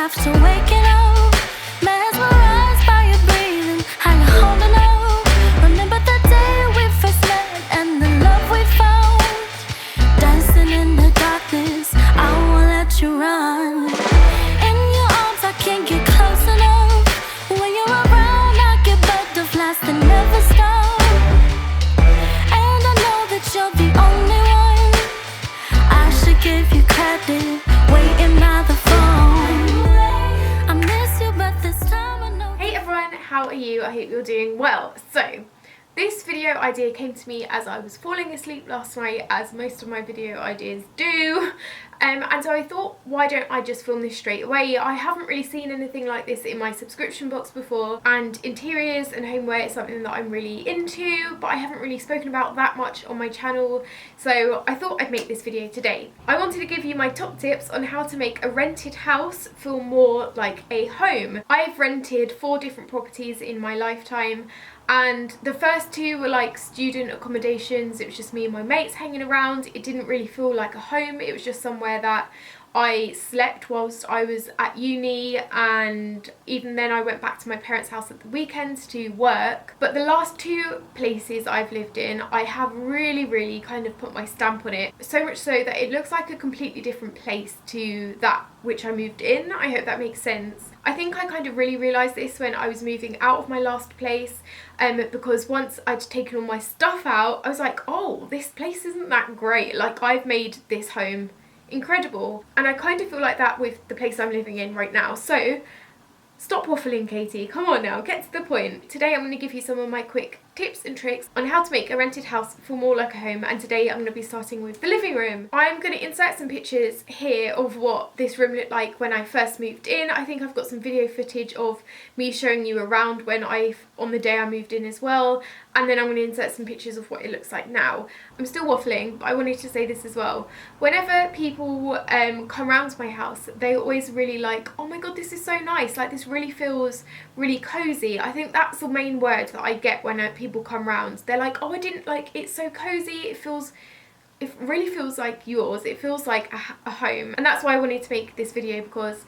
after waking up, mesmerized by your breathing, how you're holding on. Remember the day we first met and the love we found. Dancing in the darkness, I won't let you run. In your arms, I can't get close enough. When you're around, I get butterflies that never stop. And I know that you're the only one. I should give you credit, waiting by the phone. I miss you, but this time I know. Hey everyone, how are you? I hope you're doing well. So, this video idea came to me as I was falling asleep last night, as most of my video ideas do. And so I thought, why don't I just film this straight away? I haven't really seen anything like this in my subscription box before, and interiors and homeware is something that I'm really into, but I haven't really spoken about that much on my channel, so I thought I'd make this video today. I wanted to give you my top tips on how to make a rented house feel more like a home. I've rented 4 different properties in my lifetime, and the first 2 were like student accommodations. It was just me and my mates hanging around. It didn't really feel like a home. It was just somewhere that I slept whilst I was at uni, and even then I went back to my parents' house at the weekends to work. But the last 2 places I've lived in, I have really kind of put my stamp on it, so much so that it looks like a completely different place to that which I moved in. I hope that makes sense. I think I kind of really realised this when I was moving out of my last place, because once I'd taken all my stuff out, I was like, oh, this place isn't that great. Like, I've made this home incredible. And I kind of feel like that with the place I'm living in right now. So stop waffling, Katie, come on now, get to the point. Today I'm going to give you some of my quick tips and tricks on how to make a rented house feel more like a home, and today I'm going to be starting with the living room. I'm going to insert some pictures here of what this room looked like when I first moved in. I think I've got some video footage of me showing you around on the day I moved in as well, and then I'm going to insert some pictures of what it looks like now. I'm still waffling, but I wanted to say this as well. Whenever people come around to my house, they always really like, oh my god, this is so nice, like this really feels really cozy. I think that's the main word that I get when people come round. They're like, oh, I didn't like, it's so cozy, it really feels like yours, it feels like a home. And that's why I wanted to make this video, because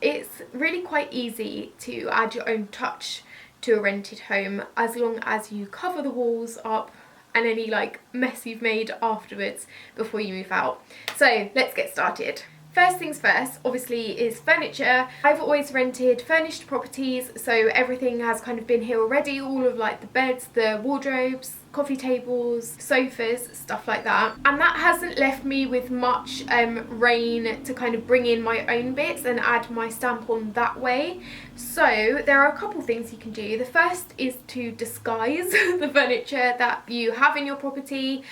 it's really quite easy to add your own touch to a rented home, as long as you cover the walls up and any like mess you've made afterwards before you move out. So let's get started. First things first, obviously, is furniture. I've always rented furnished properties, so everything has kind of been here already, all of like the beds, the wardrobes, coffee tables, sofas, stuff like that. And that hasn't left me with much reign to kind of bring in my own bits and add my stamp on that way. So there are a couple things you can do. The first is to disguise the furniture that you have in your property.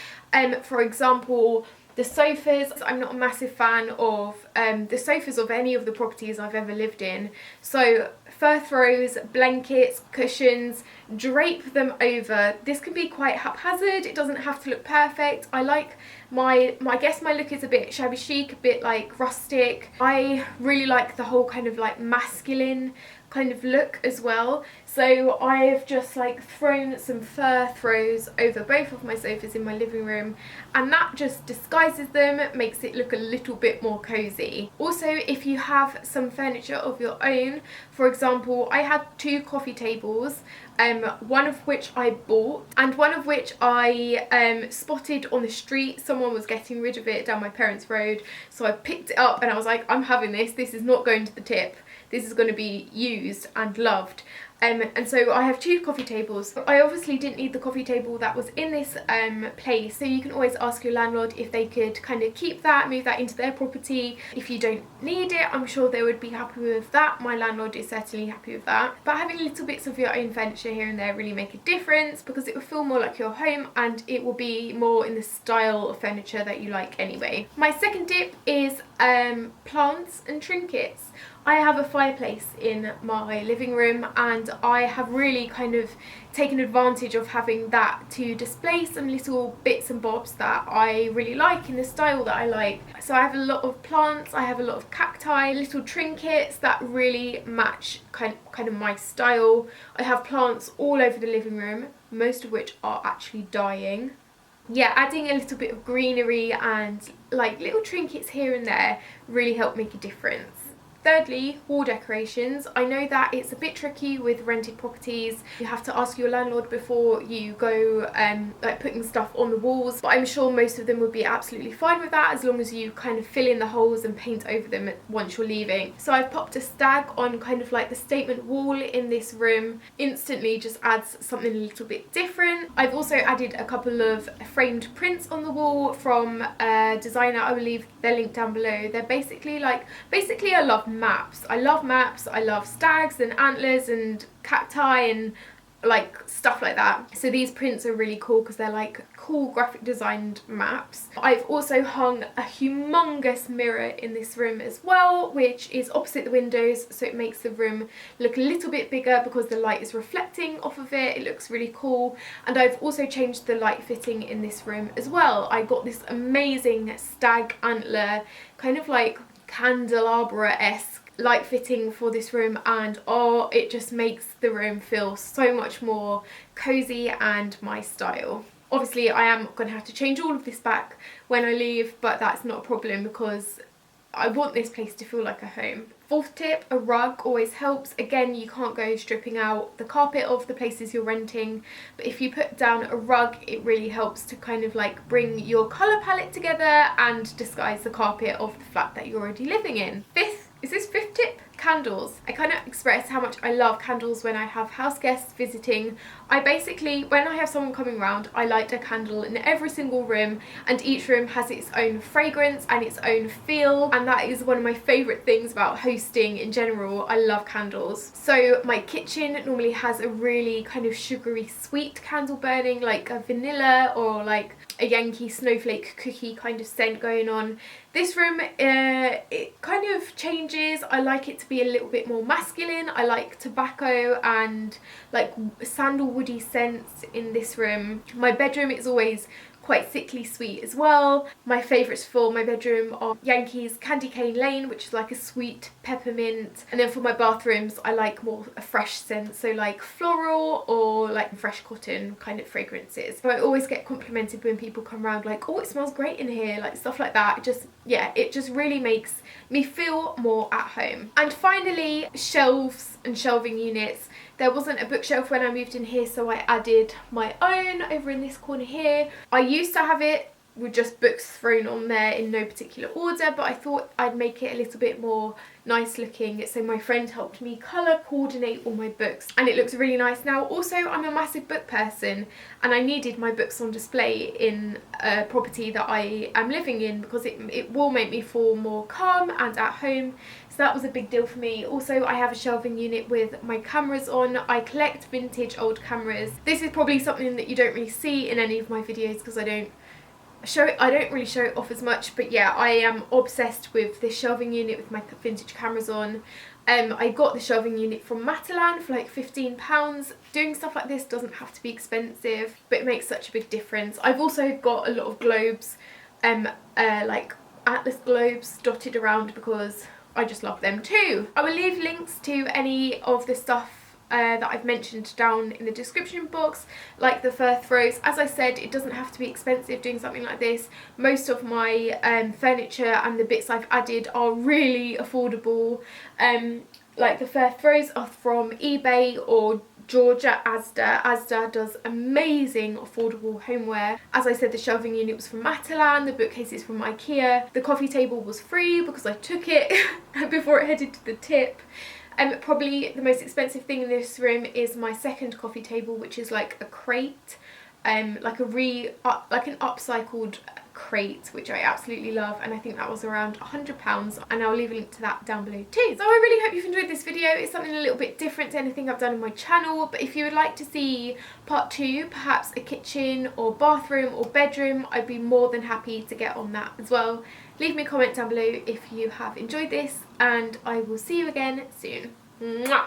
For example, the sofas, I'm not a massive fan of the sofas of any of the properties I've ever lived in. So fur throws, blankets, cushions, drape them over. This can be quite haphazard, it doesn't have to look perfect. I like I guess my look is a bit shabby chic, a bit like rustic. I really like the whole kind of like masculine kind of look as well. So I've just like thrown some fur throws over both of my sofas in my living room, and that just disguises them, makes it look a little bit more cozy. Also, if you have some furniture of your own, for example, I had 2 coffee tables, one of which I bought and one of which I spotted on the street. Someone was getting rid of it down my parents' road, so I picked it up and I was like, I'm having this, this is not going to the tip, this is going to be used and loved. And so I have 2 coffee tables. I obviously didn't need the coffee table that was in this place, so you can always ask your landlord if they could kind of keep that, move that into their property. If you don't need it, I'm sure they would be happy with that. My landlord is certainly happy with that. But having little bits of your own furniture here and there really make a difference, because it will feel more like your home and it will be more in the style of furniture that you like anyway. My second tip is plants and trinkets. I have a fireplace in my living room, and I have really kind of taken advantage of having that to display some little bits and bobs that I really like in the style that I like. So I have a lot of plants, I have a lot of cacti, little trinkets that really match kind of my style. I have plants all over the living room, most of which are actually dying. Yeah, adding a little bit of greenery and like little trinkets here and there really help make a difference. Thirdly, wall decorations. I know that it's a bit tricky with rented properties. You have to ask your landlord before you go like putting stuff on the walls, but I'm sure most of them would be absolutely fine with that as long as you kind of fill in the holes and paint over them once you're leaving. So I've popped a stag on kind of like the statement wall in this room. Instantly just adds something a little bit different. I've also added a couple of framed prints on the wall from a designer. I will leave their link down below. They're basically I love maps. I love maps. I love stags and antlers and cacti and like stuff like that. So these prints are really cool because they're like cool graphic designed maps. I've also hung a humongous mirror in this room as well, which is opposite the windows, so it makes the room look a little bit bigger because the light is reflecting off of it. It looks really cool. And I've also changed the light fitting in this room as well. I got this amazing stag antler kind of like candelabra-esque light fitting for this room, and oh, it just makes the room feel so much more cozy and my style. Obviously I am going to have to change all of this back when I leave, but that's not a problem because I want this place to feel like a home. Fourth tip, a rug always helps. Again, you can't go stripping out the carpet of the places you're renting, but if you put down a rug, it really helps to kind of like bring your colour palette together and disguise the carpet of the flat that you're already living in. Fifth tip? Candles. I kind of express how much I love candles when I have house guests visiting. I basically, when I have someone coming round, I light a candle in every single room, and each room has its own fragrance and its own feel, and that is one of my favourite things about hosting in general. I love candles. So my kitchen normally has a really kind of sugary sweet candle burning, like a vanilla or like a Yankee snowflake cookie kind of scent going on. This room, it kind of changes. I like it to be a little bit more masculine. I like tobacco and like sandalwoody scents in this room. My bedroom is always quite sickly sweet as well. My favourites for my bedroom are Yankees Candy Cane Lane, which is like a sweet peppermint, and then for my bathrooms I like more a fresh scent, so like floral or like fresh cotton kind of fragrances. So I always get complimented when people come around like, oh, it smells great in here, like stuff like that. It just really makes me feel more at home. And finally, shelves and shelving units. There wasn't a bookshelf when I moved in here, so I added my own over in this corner here. I used to have it with just books thrown on there in no particular order, but I thought I'd make it a little bit more nice looking, so my friend helped me colour coordinate all my books and it looks really nice now. Also, I'm a massive book person and I needed my books on display in a property that I am living in because it will make me feel more calm and at home. So that was a big deal for me. Also, I have a shelving unit with my cameras on. I collect vintage old cameras. This is probably something that you don't really see in any of my videos because I don't really show it off as much, but yeah, I am obsessed with this shelving unit with my vintage cameras on. I got the shelving unit from Matalan for like £15. Doing stuff like this doesn't have to be expensive, but it makes such a big difference. I've also got a lot of globes, like Atlas globes dotted around because I just love them too. I will leave links to any of the stuff that I've mentioned down in the description box, like the fur throws. As I said, it doesn't have to be expensive doing something like this. Most of my furniture and the bits I've added are really affordable. Like the fur throws are from eBay or Georgia Asda. Asda does amazing affordable homeware. As I said, the shelving unit was from Matalan, the bookcase is from IKEA. The coffee table was free because I took it before it headed to the tip. Probably the most expensive thing in this room is my second coffee table, which is like a crate, like an upcycled crate, which I absolutely love, and I think that was around £100, and I'll leave a link to that down below too. So I really hope you've enjoyed this video. It's something a little bit different to anything I've done on my channel, but if you would like to see part 2, perhaps a kitchen or bathroom or bedroom, I'd be more than happy to get on that as well. Leave me a comment down below if you have enjoyed this, and I will see you again soon. Mwah!